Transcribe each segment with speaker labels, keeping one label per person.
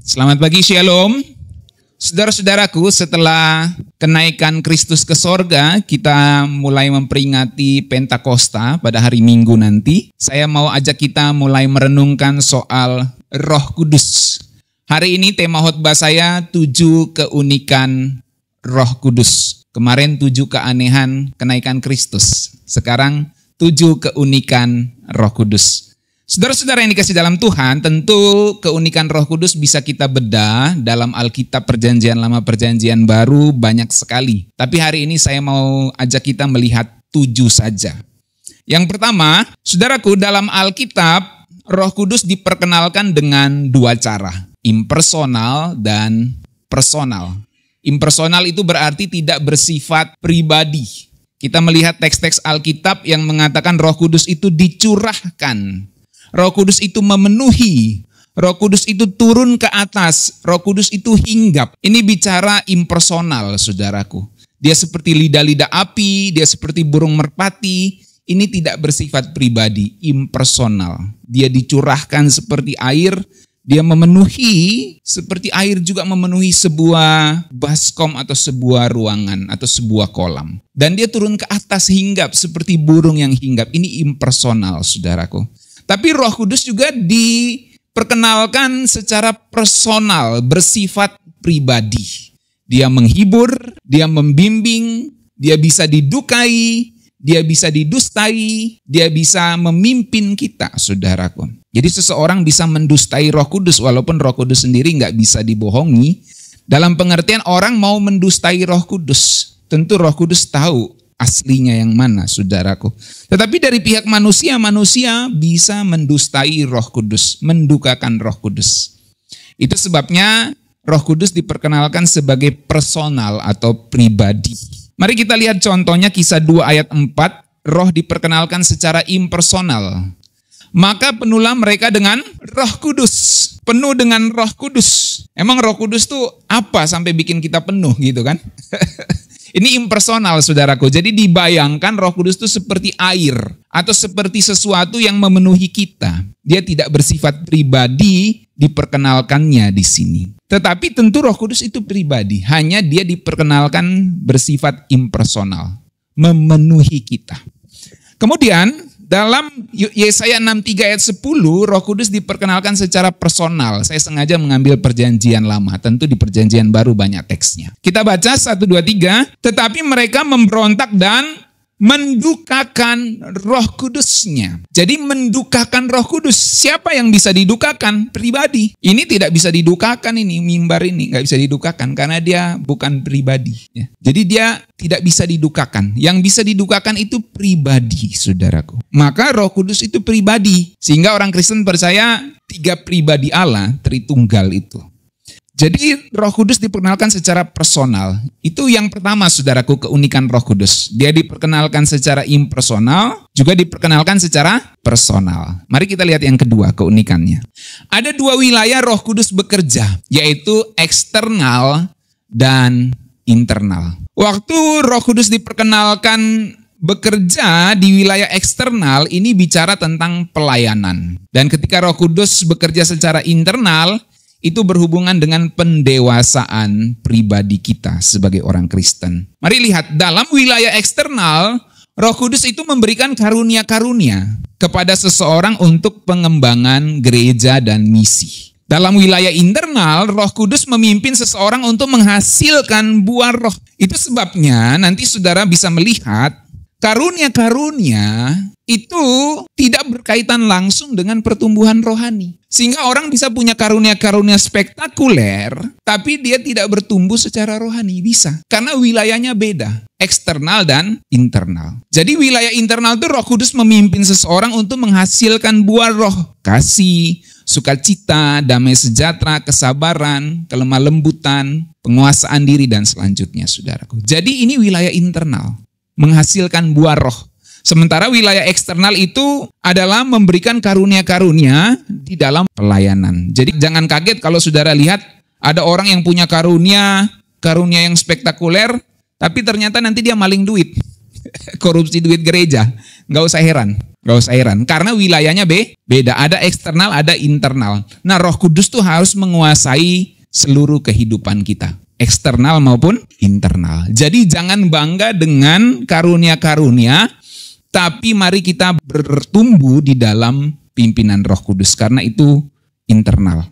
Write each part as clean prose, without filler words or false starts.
Speaker 1: Selamat pagi, Shalom. Saudara-saudaraku, setelah kenaikan Kristus ke sorga, kita mulai memperingati Pentakosta pada hari Minggu nanti. Saya mau ajak kita mulai merenungkan soal Roh Kudus. Hari ini tema khotbah saya 7 keunikan Roh Kudus. Kemarin 7 keanehan kenaikan Kristus. Sekarang 7 keunikan Roh Kudus. Saudara-saudara yang dikasih dalam Tuhan, tentu keunikan Roh Kudus bisa kita bedah dalam Alkitab Perjanjian Lama Perjanjian Baru banyak sekali. Tapi hari ini saya mau ajak kita melihat 7 saja. Yang pertama, saudaraku, dalam Alkitab Roh Kudus diperkenalkan dengan 2 cara, impersonal dan personal. Impersonal itu berarti tidak bersifat pribadi. Kita melihat teks-teks Alkitab yang mengatakan Roh Kudus itu dicurahkan. Roh Kudus itu memenuhi, Roh Kudus itu turun ke atas, Roh Kudus itu hinggap. Ini bicara impersonal, saudaraku. Dia seperti lidah-lidah api, dia seperti burung merpati. Ini tidak bersifat pribadi, impersonal. Dia dicurahkan seperti air, dia memenuhi seperti air juga memenuhi sebuah baskom atau sebuah ruangan atau sebuah kolam. Dan dia turun ke atas hinggap seperti burung yang hinggap. Ini impersonal, saudaraku. Tapi Roh Kudus juga diperkenalkan secara personal, bersifat pribadi. Dia menghibur, dia membimbing, dia bisa didukai, dia bisa didustai, dia bisa memimpin kita, saudaraku. Jadi seseorang bisa mendustai Roh Kudus walaupun Roh Kudus sendiri nggak bisa dibohongi. Dalam pengertian orang mau mendustai Roh Kudus, tentu Roh Kudus tahu aslinya yang mana, saudaraku. Tetapi dari pihak manusia, manusia bisa mendustai Roh Kudus, mendukakan Roh Kudus. Itu sebabnya Roh Kudus diperkenalkan sebagai personal atau pribadi. Mari kita lihat contohnya Kisah 2 ayat 4, Roh diperkenalkan secara impersonal. Maka penuhlah mereka dengan Roh Kudus, penuh dengan Roh Kudus. Emang Roh Kudus tuh apa sampai bikin kita penuh gitu kan? Ini impersonal, saudaraku. Jadi dibayangkan Roh Kudus itu seperti air atau seperti sesuatu yang memenuhi kita. Dia tidak bersifat pribadi, diperkenalkannya di sini. Tetapi tentu Roh Kudus itu pribadi, hanya dia diperkenalkan bersifat impersonal, memenuhi kita. Kemudian dalam Yesaya 63 ayat 10, Roh Kudus diperkenalkan secara personal. Saya sengaja mengambil perjanjian lama, tentu di perjanjian baru banyak teksnya. Kita baca 1, 2, 3, tetapi mereka memberontak dan mendukakan Roh Kudusnya. Jadi mendukakan Roh Kudus, siapa yang bisa didukakan? Pribadi. Ini tidak bisa didukakan, ini mimbar ini nggak bisa didukakan karena dia bukan pribadi. Ya. Jadi dia tidak bisa didukakan. Yang bisa didukakan itu pribadi, saudaraku. Maka Roh Kudus itu pribadi. Sehingga orang Kristen percaya 3 pribadi Allah, Tritunggal itu. Jadi Roh Kudus diperkenalkan secara personal. Itu yang pertama, saudaraku, keunikan Roh Kudus. Dia diperkenalkan secara impersonal, juga diperkenalkan secara personal. Mari kita lihat yang kedua, keunikannya. Ada 2 wilayah Roh Kudus bekerja, yaitu eksternal dan internal. Waktu Roh Kudus diperkenalkan bekerja di wilayah eksternal, ini bicara tentang pelayanan. Dan ketika Roh Kudus bekerja secara internal, itu berhubungan dengan pendewasaan pribadi kita sebagai orang Kristen. Mari lihat, dalam wilayah eksternal, Roh Kudus itu memberikan karunia-karunia kepada seseorang untuk pengembangan gereja dan misi. Dalam wilayah internal, Roh Kudus memimpin seseorang untuk menghasilkan buah roh. Itu sebabnya nanti saudara bisa melihat karunia-karunia itu tidak berkaitan langsung dengan pertumbuhan rohani. Sehingga orang bisa punya karunia-karunia spektakuler, tapi dia tidak bertumbuh secara rohani. Bisa. Karena wilayahnya beda. Eksternal dan internal. Jadi wilayah internal itu Roh Kudus memimpin seseorang untuk menghasilkan buah roh. Kasih, sukacita, damai sejahtera, kesabaran, kelemah lembutan, penguasaan diri, dan selanjutnya, saudaraku. Jadi ini wilayah internal. Menghasilkan buah roh. Sementara wilayah eksternal itu adalah memberikan karunia-karunia di dalam pelayanan. Jadi jangan kaget kalau saudara lihat ada orang yang punya karunia yang spektakuler, tapi ternyata nanti dia maling duit. Korupsi duit gereja. Nggak usah heran. Gak usah heran, karena wilayahnya beda. Ada eksternal, ada internal. Nah, Roh Kudus tuh harus menguasai seluruh kehidupan kita. Eksternal maupun internal. Jadi jangan bangga dengan karunia-karunia, tapi mari kita bertumbuh di dalam pimpinan Roh Kudus, karena itu internal.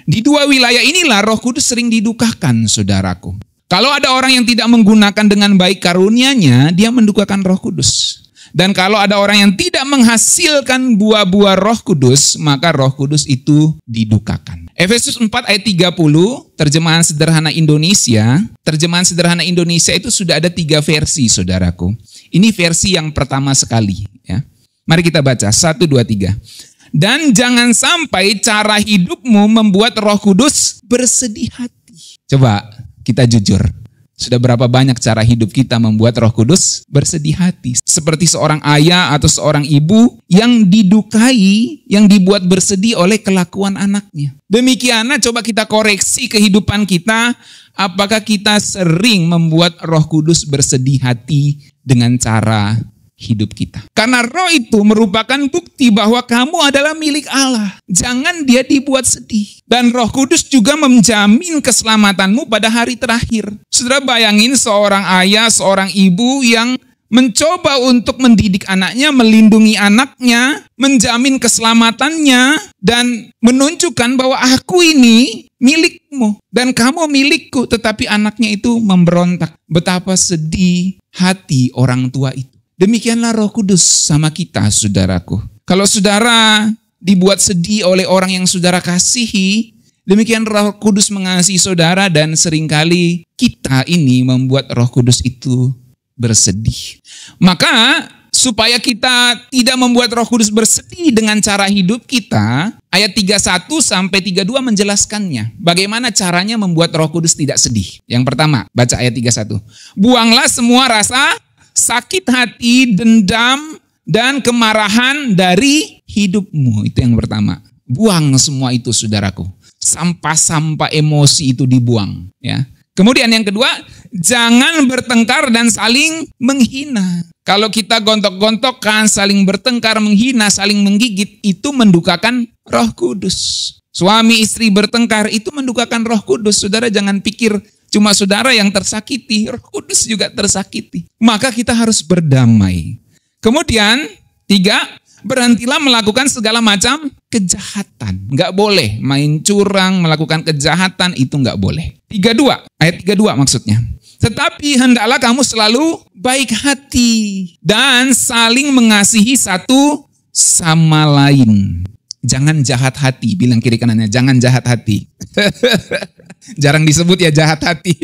Speaker 1: Di dua wilayah inilah Roh Kudus sering didukakan, saudaraku. Kalau ada orang yang tidak menggunakan dengan baik karunia-Nya, dia mendukakan Roh Kudus. Dan kalau ada orang yang tidak menghasilkan buah-buah Roh Kudus, maka Roh Kudus itu didukakan. Efesus 4 ayat 30, terjemahan sederhana Indonesia. Terjemahan sederhana Indonesia itu sudah ada 3 versi, saudaraku. Ini versi yang pertama sekali. Ya. Mari kita baca, 1, 2, 3. Dan jangan sampai cara hidupmu membuat Roh Kudus bersedih hati. Coba kita jujur. Sudah berapa banyak cara hidup kita membuat Roh Kudus bersedih hati. Seperti seorang ayah atau seorang ibu yang didukai, yang dibuat bersedih oleh kelakuan anaknya. Demikianlah coba kita koreksi kehidupan kita. Apakah kita sering membuat Roh Kudus bersedih hati dengan cara hidup kita? Karena roh itu merupakan bukti bahwa kamu adalah milik Allah. Jangan dia dibuat sedih. Dan Roh Kudus juga menjamin keselamatanmu pada hari terakhir. Saudara bayangin seorang ayah, seorang ibu yang mencoba untuk mendidik anaknya, melindungi anaknya, menjamin keselamatannya, dan menunjukkan bahwa aku ini milikmu dan kamu milikku, tetapi anaknya itu memberontak. Betapa sedih hati orang tua itu. Demikianlah Roh Kudus sama kita, saudaraku. Kalau saudara dibuat sedih oleh orang yang saudara kasihi, demikian Roh Kudus mengasihi saudara, dan seringkali kita ini membuat Roh Kudus itu bersedih. Maka supaya kita tidak membuat Roh Kudus bersedih dengan cara hidup kita, ayat 31 sampai 32 menjelaskannya. Bagaimana caranya membuat Roh Kudus tidak sedih. Yang pertama, baca ayat 31. Buanglah semua rasa sakit hati, dendam, dan kemarahan dari hidupmu. Itu yang pertama. Buang semua itu, saudaraku. Sampah-sampah emosi itu dibuang. Ya. Kemudian yang kedua, jangan bertengkar dan saling menghina. Kalau kita gontok-gontokan, saling bertengkar, menghina, saling menggigit, itu mendukakan Roh Kudus. Suami istri bertengkar, itu mendukakan Roh Kudus. Saudara jangan pikir cuma saudara yang tersakiti, Roh Kudus juga tersakiti. Maka kita harus berdamai. Kemudian, 3, berhentilah melakukan segala macam kejahatan. Nggak boleh main curang, melakukan kejahatan, itu nggak boleh. 32, ayat 32 maksudnya. Tetapi hendaklah kamu selalu baik hati dan saling mengasihi satu sama lain. Jangan jahat hati, bilang kiri kanannya, jangan jahat hati. Jarang disebut ya jahat hati.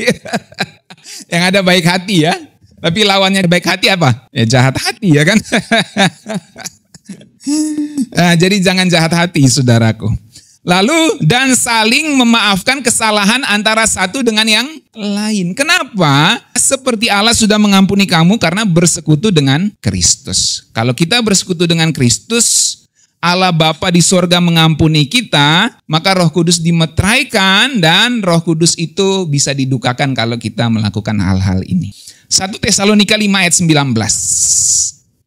Speaker 1: Yang ada baik hati ya. Tapi lawannya baik hati apa? Ya jahat hati ya kan. Nah, jadi jangan jahat hati, saudaraku. Lalu dan saling memaafkan kesalahan antara satu dengan yang lain. Kenapa? Seperti Allah sudah mengampuni kamu karena bersekutu dengan Kristus. Kalau kita bersekutu dengan Kristus, Allah Bapa di sorga mengampuni kita, maka Roh Kudus dimeteraikan dan Roh Kudus itu bisa didukakan kalau kita melakukan hal-hal ini. 1 Tesalonika 5 ayat 19.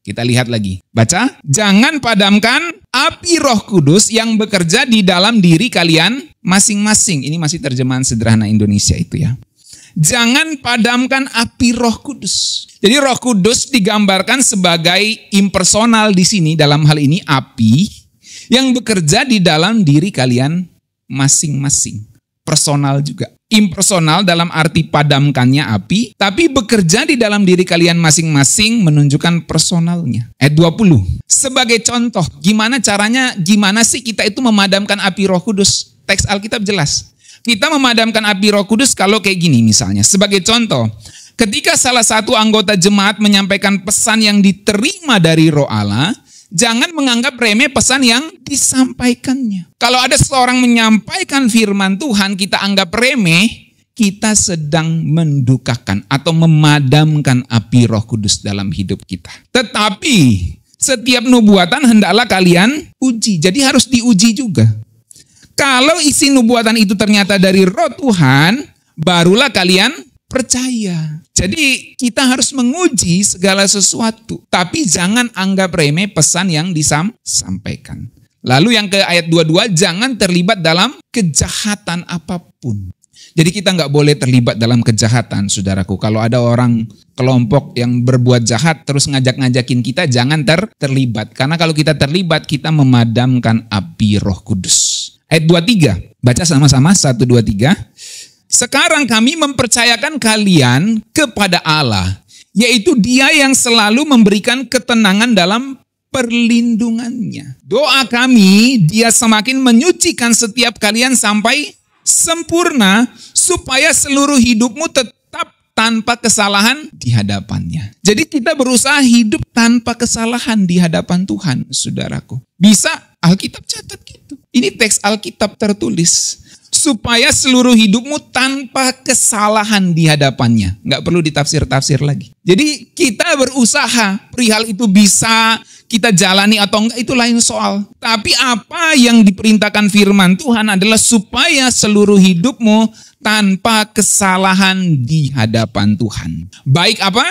Speaker 1: Kita lihat lagi. Baca. Jangan padamkan api Roh Kudus yang bekerja di dalam diri kalian masing-masing. Ini masih terjemahan sederhana Indonesia itu ya. Jangan padamkan api Roh Kudus. Jadi Roh Kudus digambarkan sebagai impersonal di sini, dalam hal ini api yang bekerja di dalam diri kalian masing-masing. Personal juga. Impersonal dalam arti padamkannya api, tapi bekerja di dalam diri kalian masing-masing menunjukkan personalnya. Ayat 20. Sebagai contoh, gimana caranya, gimana sih kita itu memadamkan api Roh Kudus? Teks Alkitab jelas. Kita memadamkan api Roh Kudus kalau kayak gini misalnya. Sebagai contoh, ketika salah satu anggota jemaat menyampaikan pesan yang diterima dari Roh Allah, jangan menganggap remeh pesan yang disampaikannya. Kalau ada seseorang menyampaikan firman Tuhan, kita anggap remeh, kita sedang mendukakan atau memadamkan api Roh Kudus dalam hidup kita. Tetapi setiap nubuatan hendaklah kalian uji. Jadi harus diuji juga. Kalau isi nubuatan itu ternyata dari Roh Tuhan, barulah kalian percaya. Jadi kita harus menguji segala sesuatu. Tapi jangan anggap remeh pesan yang disampaikan. Lalu yang ke ayat 22, jangan terlibat dalam kejahatan apapun. Jadi kita nggak boleh terlibat dalam kejahatan, saudaraku. Kalau ada orang kelompok yang berbuat jahat terus ngajak-ngajakin kita, jangan terlibat. Karena kalau kita terlibat, kita memadamkan api Roh Kudus. Ayat 23, baca sama-sama, 1, 2, 3. Sekarang kami mempercayakan kalian kepada Allah, yaitu Dia yang selalu memberikan ketenangan dalam perlindungannya. Doa kami, Dia semakin menyucikan setiap kalian sampai sempurna, supaya seluruh hidupmu tetap tanpa kesalahan di hadapannya. Jadi kita berusaha hidup tanpa kesalahan di hadapan Tuhan, saudaraku. Bisa Alkitab catat gitu. Ini teks Alkitab tertulis. Supaya seluruh hidupmu tanpa kesalahan di hadapannya. Nggak perlu ditafsir-tafsir lagi. Jadi kita berusaha, perihal itu bisa kita jalani atau enggak itu lain soal. Tapi apa yang diperintahkan firman Tuhan adalah supaya seluruh hidupmu tanpa kesalahan di hadapan Tuhan. Baik apa?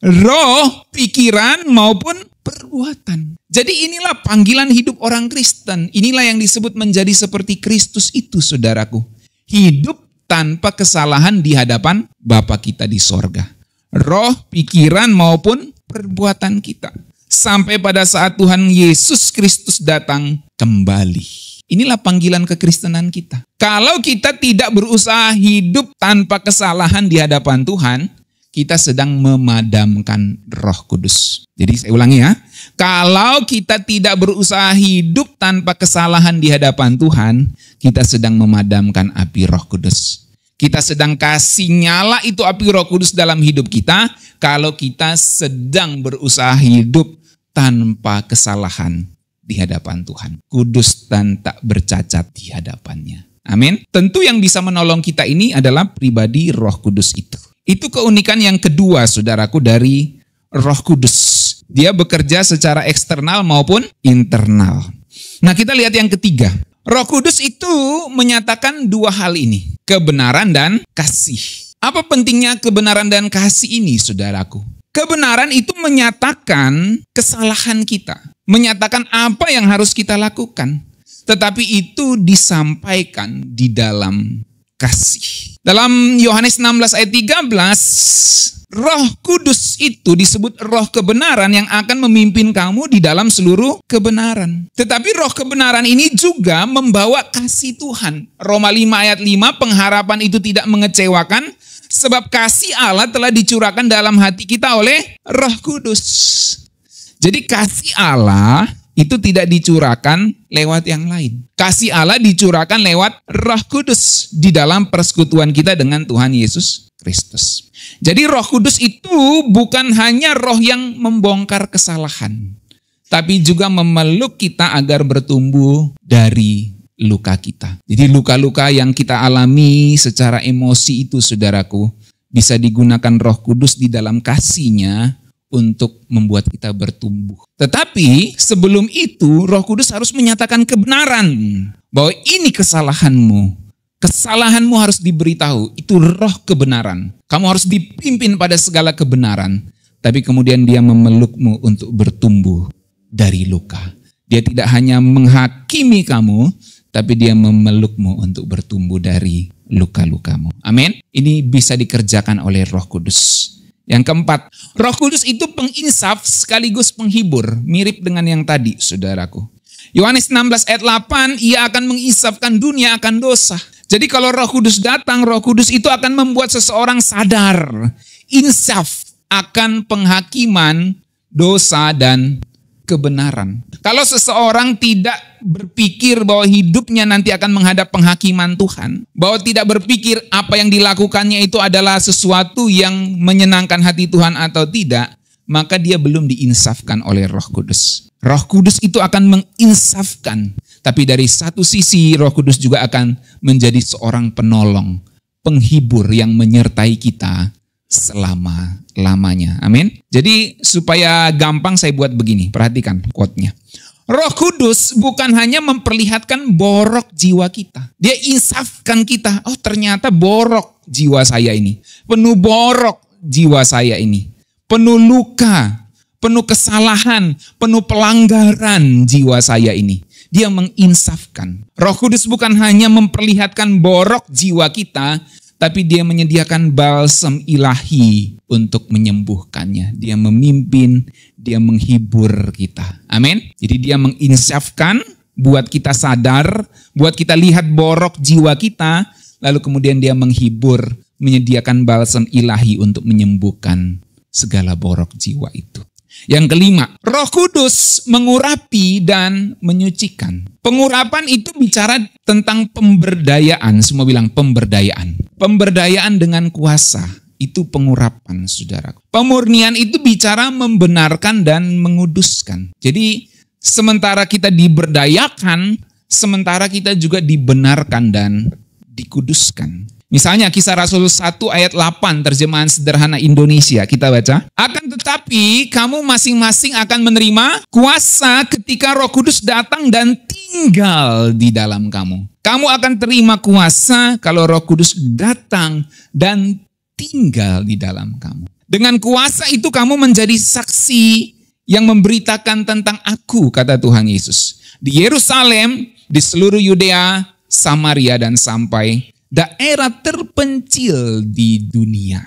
Speaker 1: Roh, pikiran maupun perbuatan. Jadi inilah panggilan hidup orang Kristen. Inilah yang disebut menjadi seperti Kristus itu, saudaraku. Hidup tanpa kesalahan di hadapan Bapa kita di sorga. Roh, pikiran maupun perbuatan kita. Sampai pada saat Tuhan Yesus Kristus datang kembali. Inilah panggilan kekristenan kita. Kalau kita tidak berusaha hidup tanpa kesalahan di hadapan Tuhan, kita sedang memadamkan Roh Kudus. Jadi saya ulangi ya. Kalau kita tidak berusaha hidup tanpa kesalahan di hadapan Tuhan, kita sedang memadamkan api Roh Kudus. Kita sedang kasih nyala itu api Roh Kudus dalam hidup kita, kalau kita sedang berusaha hidup tanpa kesalahan di hadapan Tuhan. Kudus dan tak bercacat di hadapannya. Amin. Tentu yang bisa menolong kita ini adalah pribadi Roh Kudus itu. Itu keunikan yang kedua, saudaraku, dari Roh Kudus. Dia bekerja secara eksternal maupun internal. Nah, kita lihat yang ketiga. Roh Kudus itu menyatakan dua hal ini. Kebenaran dan kasih. Apa pentingnya kebenaran dan kasih ini, saudaraku? Kebenaran itu menyatakan kesalahan kita. Menyatakan apa yang harus kita lakukan. Tetapi itu disampaikan di dalam kasih. Dalam Yohanes 16 ayat 13, Roh Kudus itu disebut roh kebenaran yang akan memimpin kamu di dalam seluruh kebenaran. Tetapi roh kebenaran ini juga membawa kasih Tuhan. Roma 5 ayat 5, pengharapan itu tidak mengecewakan, sebab kasih Allah telah dicurahkan dalam hati kita oleh Roh Kudus. Jadi kasih Allah itu tidak dicurahkan lewat yang lain. Kasih Allah dicurahkan lewat Roh Kudus di dalam persekutuan kita dengan Tuhan Yesus Kristus. Jadi Roh Kudus itu bukan hanya roh yang membongkar kesalahan, tapi juga memeluk kita agar bertumbuh dari luka kita. Jadi luka-luka yang kita alami secara emosi itu, saudaraku, bisa digunakan Roh Kudus di dalam kasih-Nya untuk membuat kita bertumbuh. Tetapi sebelum itu Roh Kudus harus menyatakan kebenaran bahwa ini kesalahanmu. Kesalahanmu harus diberitahu. Itu roh kebenaran. Kamu harus dipimpin pada segala kebenaran. Tapi kemudian dia memelukmu untuk bertumbuh dari luka. Dia tidak hanya menghakimi kamu, tapi dia memelukmu untuk bertumbuh dari luka-lukamu. Amin. Ini bisa dikerjakan oleh Roh Kudus. Yang keempat, Roh Kudus itu penginsaf sekaligus penghibur, mirip dengan yang tadi, saudaraku. Yohanes 16 ayat 8, ia akan menginsafkan dunia akan dosa. Jadi kalau Roh Kudus datang, Roh Kudus itu akan membuat seseorang sadar, insaf akan penghakiman dosa dan kebenaran. Kalau seseorang tidak berpikir bahwa hidupnya nanti akan menghadap penghakiman Tuhan, bahwa tidak berpikir apa yang dilakukannya itu adalah sesuatu yang menyenangkan hati Tuhan atau tidak, maka dia belum diinsafkan oleh Roh Kudus. Roh Kudus itu akan menginsafkan, tapi dari satu sisi Roh Kudus juga akan menjadi seorang penolong, penghibur yang menyertai kita selama-lamanya. Amin. Jadi supaya gampang saya buat begini, perhatikan quote-nya. Roh Kudus bukan hanya memperlihatkan borok jiwa kita. Dia insafkan kita. Oh ternyata borok jiwa saya ini. Penuh borok jiwa saya ini. Penuh luka, penuh kesalahan, penuh pelanggaran jiwa saya ini. Dia menginsafkan. Roh Kudus bukan hanya memperlihatkan borok jiwa kita, tapi dia menyediakan balsam ilahi untuk menyembuhkannya. Dia memimpin, dia menghibur kita. Amin. Jadi dia menginsafkan, buat kita sadar, buat kita lihat borok jiwa kita, lalu kemudian dia menghibur, menyediakan balsam ilahi untuk menyembuhkan segala borok jiwa itu. Yang kelima, Roh Kudus mengurapi dan menyucikan. Pengurapan itu bicara tentang pemberdayaan, semua bilang pemberdayaan. Pemberdayaan dengan kuasa, itu pengurapan, saudaraku. Pemurnian itu bicara membenarkan dan menguduskan. Jadi sementara kita diberdayakan, sementara kita juga dibenarkan dan dikuduskan. Misalnya Kisah Rasul 1 ayat 8 terjemahan sederhana Indonesia, kita baca. Akan tetapi kamu masing-masing akan menerima kuasa ketika Roh Kudus datang dan tinggal di dalam kamu. Kamu akan terima kuasa kalau Roh Kudus datang dan tinggal di dalam kamu. Dengan kuasa itu kamu menjadi saksi yang memberitakan tentang aku, kata Tuhan Yesus. Di Yerusalem, di seluruh Yudea, Samaria, dan sampai daerah terpencil di dunia.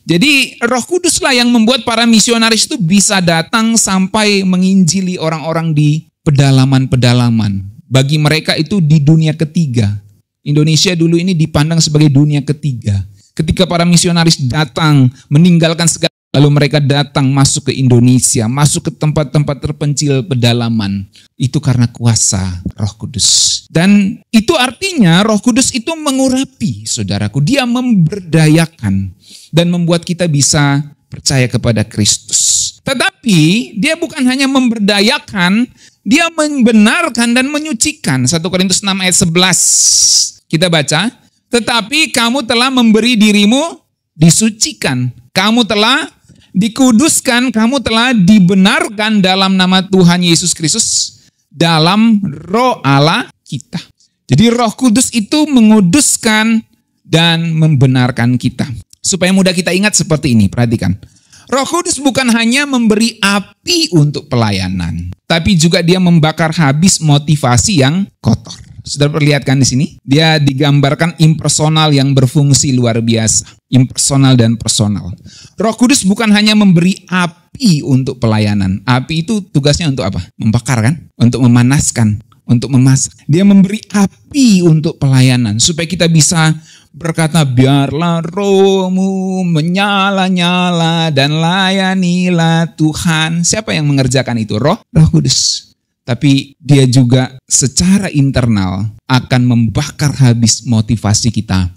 Speaker 1: Jadi Roh Kuduslah yang membuat para misionaris itu bisa datang sampai menginjili orang-orang di pedalaman-pedalaman. Bagi mereka itu di dunia ketiga. Indonesia dulu ini dipandang sebagai dunia ketiga. Ketika para misionaris datang meninggalkan segala, lalu mereka datang masuk ke Indonesia, masuk ke tempat-tempat terpencil pedalaman. Itu karena kuasa Roh Kudus. Dan itu artinya Roh Kudus itu mengurapi, saudaraku. Dia memberdayakan dan membuat kita bisa percaya kepada Kristus. Tetapi dia bukan hanya memberdayakan, dia membenarkan dan menyucikan. 1 Korintus 6 ayat 11. Kita baca, tetapi kamu telah memberi dirimu disucikan. Kamu telah dikuduskan, kamu telah dibenarkan dalam nama Tuhan Yesus Kristus, dalam Roh Allah kita. Jadi Roh Kudus itu menguduskan dan membenarkan kita. Supaya mudah kita ingat seperti ini, perhatikan. Roh Kudus bukan hanya memberi api untuk pelayanan, tapi juga dia membakar habis motivasi yang kotor. Sudah perlihatkan di sini, dia digambarkan impersonal yang berfungsi luar biasa. Impersonal dan personal. Roh Kudus bukan hanya memberi api untuk pelayanan. Api itu tugasnya untuk apa? Membakar kan? Untuk memanaskan, untuk memasak. Dia memberi api untuk pelayanan. Supaya kita bisa berkata, biarlah rohmu menyala-nyala dan layanilah Tuhan. Siapa yang mengerjakan itu? Roh Kudus. Tapi dia juga secara internal akan membakar habis motivasi kita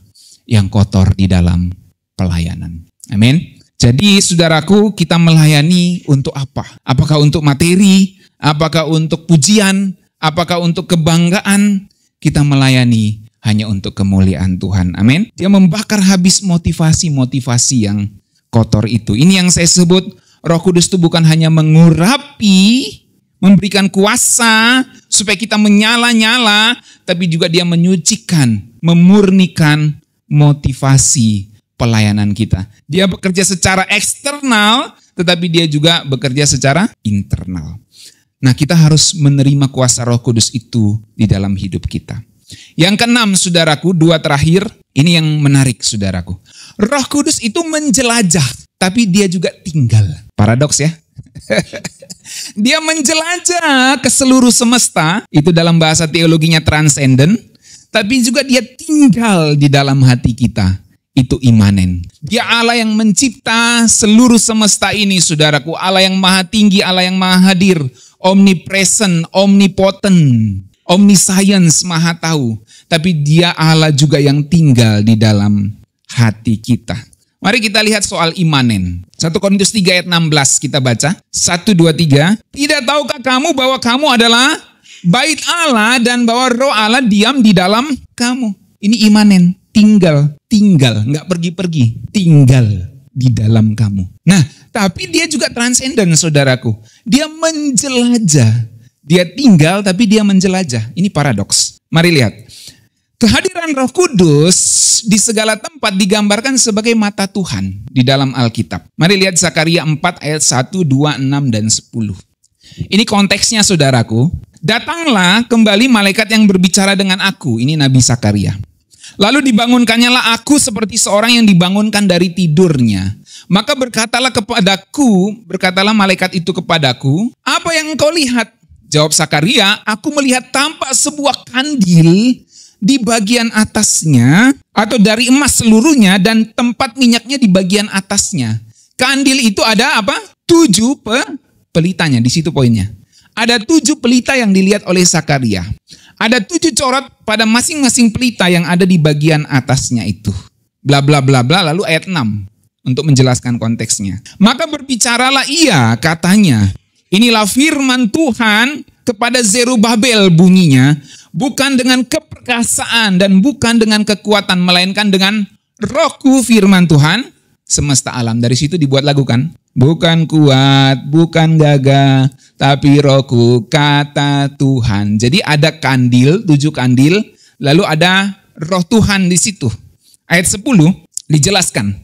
Speaker 1: yang kotor di dalam pelayanan. Amin. Jadi saudaraku, kita melayani untuk apa? Apakah untuk materi? Apakah untuk pujian? Apakah untuk kebanggaan? Kita melayani hanya untuk kemuliaan Tuhan. Amin. Dia membakar habis motivasi-motivasi yang kotor itu. Ini yang saya sebut Roh Kudus itu bukan hanya mengurapi, memberikan kuasa supaya kita menyala-nyala, tapi juga dia menyucikan, memurnikan motivasi pelayanan kita. Dia bekerja secara eksternal, tetapi dia juga bekerja secara internal. Nah, kita harus menerima kuasa Roh Kudus itu di dalam hidup kita. Yang keenam, saudaraku, dua terakhir, ini yang menarik, saudaraku. Roh Kudus itu menjelajah, tapi dia juga tinggal. Paradoks ya. Dia menjelajah ke seluruh semesta, itu dalam bahasa teologinya transcendent, tapi juga dia tinggal di dalam hati kita, itu imanen. Dia Allah yang mencipta seluruh semesta ini, saudaraku, Allah yang maha tinggi, Allah yang maha hadir, omnipresent, omnipotent, omniscience, maha tahu, tapi dia Allah juga yang tinggal di dalam hati kita. Mari kita lihat soal imanen. 1 Korintus 3 ayat 16 kita baca. 1, 2, 3. Tidak tahukah kamu bahwa kamu adalah bait Allah dan bahwa Roh Allah diam di dalam kamu. Ini imanen. Tinggal. Nggak pergi-pergi. Tinggal di dalam kamu. Nah, tapi dia juga transenden, saudaraku. Dia menjelajah. Dia tinggal tapi dia menjelajah. Ini paradoks. Mari lihat. Kehadiran Roh Kudus Kudus di segala tempat digambarkan sebagai mata Tuhan di dalam Alkitab. Mari lihat Zakaria 4 ayat 1, 2, 6, dan 10. Ini konteksnya saudaraku. Datanglah kembali malaikat yang berbicara dengan aku. Ini Nabi Zakaria. Lalu dibangunkannya lah aku seperti seorang yang dibangunkan dari tidurnya. Maka berkatalah malaikat itu kepadaku, apa yang engkau lihat? Jawab Zakaria, aku melihat tampak sebuah kandil di bagian atasnya, atau dari emas seluruhnya, dan tempat minyaknya di bagian atasnya. Kandil itu ada apa? 7 pelitanya, di situ poinnya. Ada 7 pelita yang dilihat oleh Zakaria. Ada 7 corot pada masing-masing pelita yang ada di bagian atasnya itu. Bla bla bla bla, lalu ayat 6 untuk menjelaskan konteksnya. Maka berbicaralah ia, katanya, inilah firman Tuhan kepada Zerubabel bunyinya, bukan dengan keperkasaan dan bukan dengan kekuatan, melainkan dengan rohku firman Tuhan semesta alam. Dari situ dibuat lagu kan? Bukan kuat, bukan gagah, tapi rohku kata Tuhan. Jadi ada kandil, 7 kandil, lalu ada roh Tuhan di situ. Ayat 10 dijelaskan.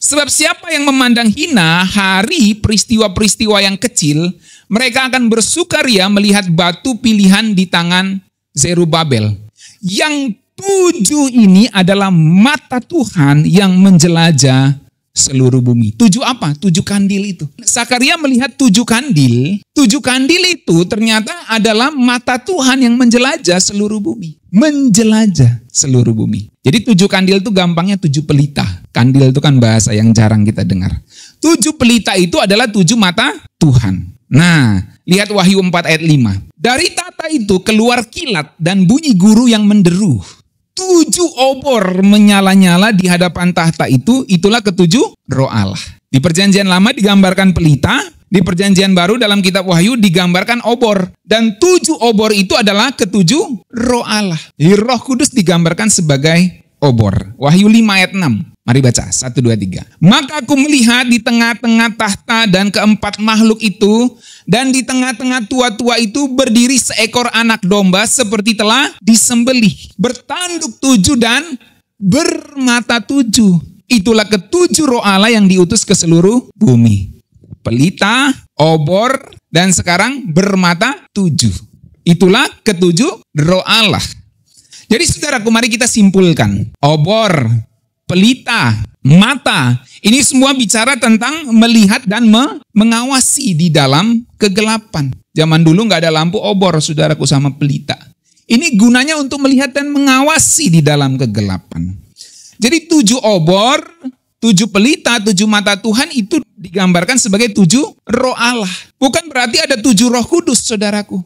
Speaker 1: Sebab siapa yang memandang hina hari peristiwa-peristiwa yang kecil, mereka akan bersukaria melihat batu pilihan di tangan Zerubabel. Yang 7 ini adalah mata Tuhan yang menjelajah seluruh bumi. 7 apa? 7 kandil itu. Zakaria melihat 7 kandil. 7 kandil itu ternyata adalah mata Tuhan yang menjelajah seluruh bumi. Menjelajah seluruh bumi. Jadi 7 kandil itu gampangnya 7 pelita. Kandil itu kan bahasa yang jarang kita dengar. 7 pelita itu adalah 7 mata Tuhan. Nah, lihat Wahyu 4 ayat 5. Dari tata itu keluar kilat dan bunyi guru yang menderu. 7 obor menyala-nyala di hadapan tahta itu, itulah ketujuh roh Allah. Di perjanjian lama digambarkan pelita, di perjanjian baru dalam kitab Wahyu digambarkan obor. Dan 7 obor itu adalah ketujuh roh Allah. Jadi Roh Kudus digambarkan sebagai obor. Wahyu 5 ayat 6. Mari baca, 1, 2, 3. Maka aku melihat di tengah-tengah tahta dan keempat makhluk itu, dan di tengah-tengah tua-tua itu berdiri seekor anak domba seperti telah disembelih. Bertanduk 7 dan bermata 7. Itulah ketujuh roh Allah yang diutus ke seluruh bumi. Pelita, obor, dan sekarang bermata 7. Itulah ketujuh roh Allah. Jadi saudaraku, mari kita simpulkan. Obor, pelita, mata, ini semua bicara tentang melihat dan mengawasi di dalam kegelapan. Zaman dulu nggak ada lampu obor, saudaraku, sama pelita. Ini gunanya untuk melihat dan mengawasi di dalam kegelapan. Jadi 7 obor, 7 pelita, 7 mata Tuhan itu digambarkan sebagai 7 roh Allah. Bukan berarti ada 7 roh kudus, saudaraku.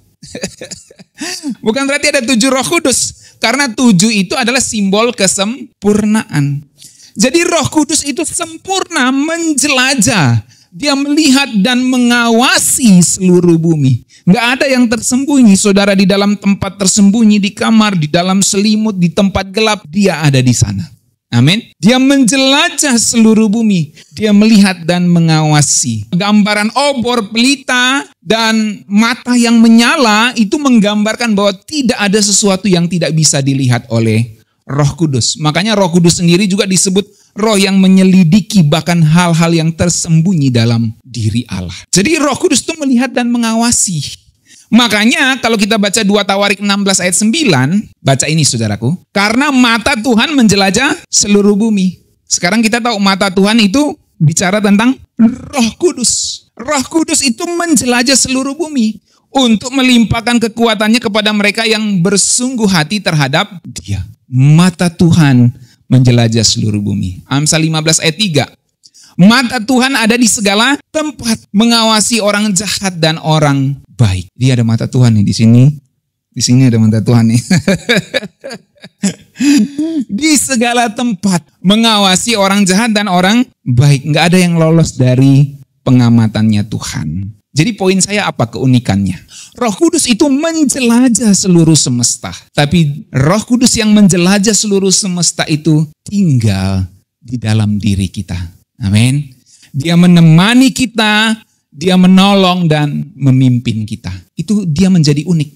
Speaker 1: Bukan berarti ada 7 roh kudus. Karena 7 itu adalah simbol kesempurnaan. Jadi Roh Kudus itu sempurna menjelajah. Dia melihat dan mengawasi seluruh bumi. Nggak ada yang tersembunyi, saudara, di dalam tempat tersembunyi, di kamar, di dalam selimut, di tempat gelap. Dia ada di sana. Amin. Dia menjelajah seluruh bumi. Dia melihat dan mengawasi. Gambaran obor, pelita, dan mata yang menyala itu menggambarkan bahwa tidak ada sesuatu yang tidak bisa dilihat oleh Roh Kudus. Makanya Roh Kudus sendiri juga disebut roh yang menyelidiki bahkan hal-hal yang tersembunyi dalam diri Allah. Jadi Roh Kudus itu melihat dan mengawasi. Makanya kalau kita baca 2 Tawarik 16 ayat 9, baca ini saudaraku. Karena mata Tuhan menjelajah seluruh bumi. Sekarang kita tahu mata Tuhan itu bicara tentang Roh Kudus. Roh Kudus itu menjelajah seluruh bumi untuk melimpahkan kekuatannya kepada mereka yang bersungguh hati terhadap Dia. Mata Tuhan menjelajah seluruh bumi. Amsal 15 ayat 3. Mata Tuhan ada di segala tempat, mengawasi orang jahat dan orang baik. Dia ada mata Tuhan nih di sini. Di sini ada mata Tuhan nih. Di segala tempat, mengawasi orang jahat dan orang baik. Nggak ada yang lolos dari pengamatannya Tuhan. Jadi poin saya apa keunikannya? Roh Kudus itu menjelajah seluruh semesta. Tapi Roh Kudus yang menjelajah seluruh semesta itu tinggal di dalam diri kita. Amin. Dia menemani kita, dia menolong dan memimpin kita. Itu dia menjadi unik.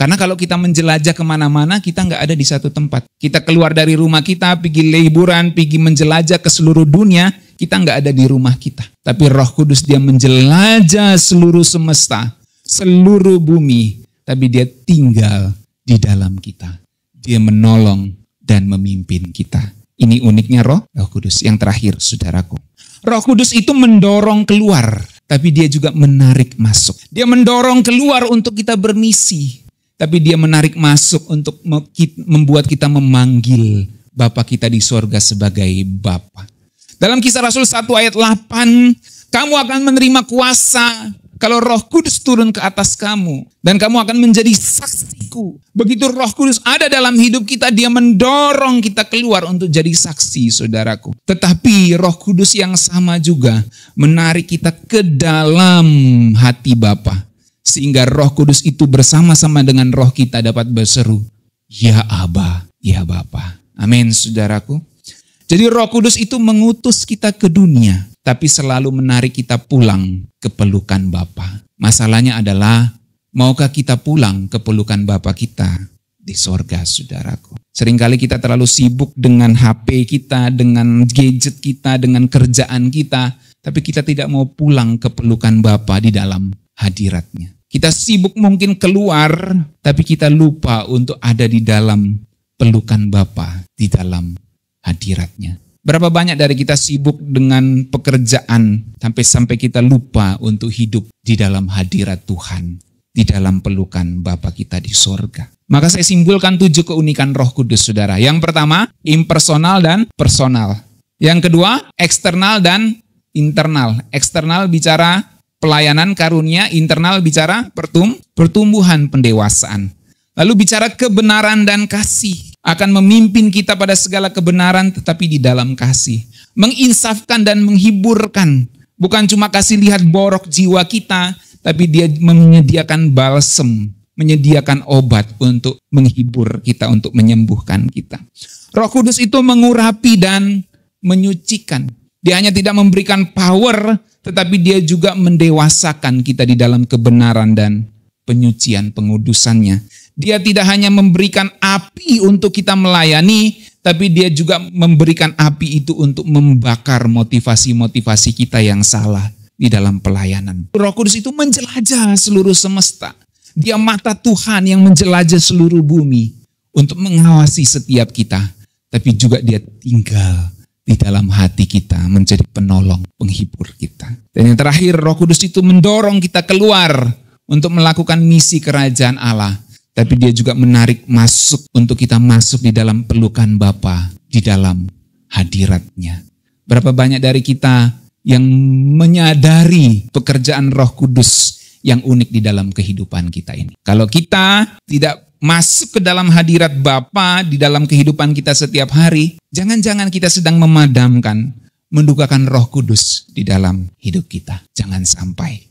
Speaker 1: Karena kalau kita menjelajah kemana-mana, kita nggak ada di satu tempat. Kita keluar dari rumah kita, pergi liburan, pergi menjelajah ke seluruh dunia, kita nggak ada di rumah kita. Tapi Roh Kudus dia menjelajah seluruh semesta, seluruh bumi, tapi dia tinggal di dalam kita. Dia menolong dan memimpin kita. Ini uniknya Roh Kudus. Yang terakhir, saudaraku. Roh Kudus itu mendorong keluar, tapi dia juga menarik masuk. Dia mendorong keluar untuk kita bermisi, tapi dia menarik masuk untuk membuat kita memanggil Bapa kita di sorga sebagai Bapa. Dalam Kisah Rasul 1 ayat 8, kamu akan menerima kuasa kalau Roh Kudus turun ke atas kamu. Dan kamu akan menjadi saksiku. Begitu Roh Kudus ada dalam hidup kita, dia mendorong kita keluar untuk jadi saksi, saudaraku. Tetapi Roh Kudus yang sama juga menarik kita ke dalam hati Bapa. Sehingga Roh Kudus itu bersama-sama dengan roh kita dapat berseru, ya Aba, ya Bapa. Amin, saudaraku. Jadi Roh Kudus itu mengutus kita ke dunia, tapi selalu menarik kita pulang ke pelukan Bapa. Masalahnya adalah, maukah kita pulang ke pelukan Bapa kita di sorga, saudaraku? Seringkali kita terlalu sibuk dengan HP kita, dengan gadget kita, dengan kerjaan kita, tapi kita tidak mau pulang ke pelukan Bapa di dalam hadiratnya. Kita sibuk mungkin keluar, tapi kita lupa untuk ada di dalam pelukan Bapa, di dalam hadiratnya. Berapa banyak dari kita sibuk dengan pekerjaan sampai kita lupa untuk hidup di dalam hadirat Tuhan, di dalam pelukan Bapa kita di sorga. Maka saya simpulkan 7 keunikan Roh Kudus, saudara. Yang pertama, impersonal dan personal. Yang kedua, eksternal dan internal. Eksternal bicara pelayanan karunia, internal bicara pertumbuhan pendewasaan. Lalu bicara kebenaran dan kasih. Akan memimpin kita pada segala kebenaran tetapi di dalam kasih. Menginsafkan dan menghiburkan. Bukan cuma kasih lihat borok jiwa kita, tapi dia menyediakan balsem, menyediakan obat untuk menghibur kita, untuk menyembuhkan kita. Roh Kudus itu mengurapi dan menyucikan. Dia hanya tidak memberikan power, tetapi dia juga mendewasakan kita di dalam kebenaran dan penyucian, pengudusannya. Dia tidak hanya memberikan api untuk kita melayani, tapi dia juga memberikan api itu untuk membakar motivasi-motivasi kita yang salah di dalam pelayanan. Roh Kudus itu menjelajah seluruh semesta. Dia mata Tuhan yang menjelajah seluruh bumi untuk mengawasi setiap kita. Tapi juga dia tinggal di dalam hati kita menjadi penolong, penghibur kita. Dan yang terakhir, Roh Kudus itu mendorong kita keluar untuk melakukan misi kerajaan Allah. Tapi dia juga menarik masuk untuk kita masuk di dalam pelukan Bapa, di dalam hadiratnya. Berapa banyak dari kita yang menyadari pekerjaan Roh Kudus yang unik di dalam kehidupan kita ini. Kalau kita tidak masuk ke dalam hadirat Bapa di dalam kehidupan kita setiap hari, jangan-jangan kita sedang memadamkan, mendukakan Roh Kudus di dalam hidup kita. Jangan sampai.